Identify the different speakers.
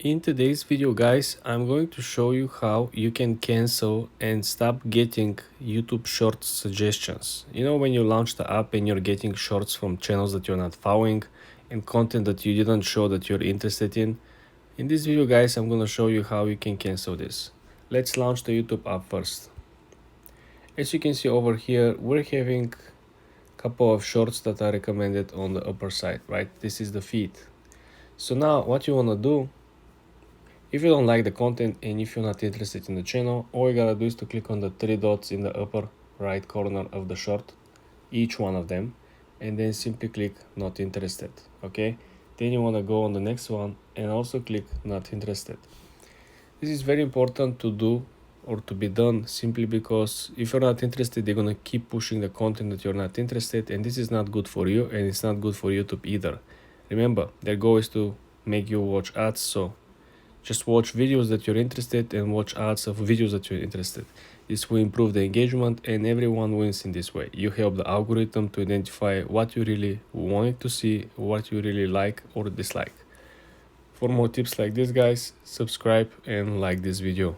Speaker 1: In today's video, guys, I'm going to show you how you can cancel and stop getting YouTube Shorts suggestions. You know, when you launch the app and you're getting shorts from channels that you're not following and content that you didn't show that you're interested in. In this video, guys, I'm going to show you how you can cancel this. Let's launch the YouTube app first. As you can see over here, we're having a couple of shorts that are recommended on the upper side, right? This is the feed. So now what you want to do, if you don't like the content and if you're not interested in the channel, all you gotta do is to click on the three dots in the upper right corner of the short, each one of them, and then simply click not interested. Okay, then you want to go on the next one and also click not interested. This is very important to do or to be done simply because if you're not interested, they're gonna keep pushing the content that you're not interested, and this is not good for you and it's not good for YouTube either. Remember, their goal is to make you watch ads, so just watch videos that you're interested and watch ads of videos that you're interested. This will improve the engagement and everyone wins in this way. You help the algorithm to identify what you really wanted to see, what you really like or dislike. For more tips like this, guys, subscribe and like this video.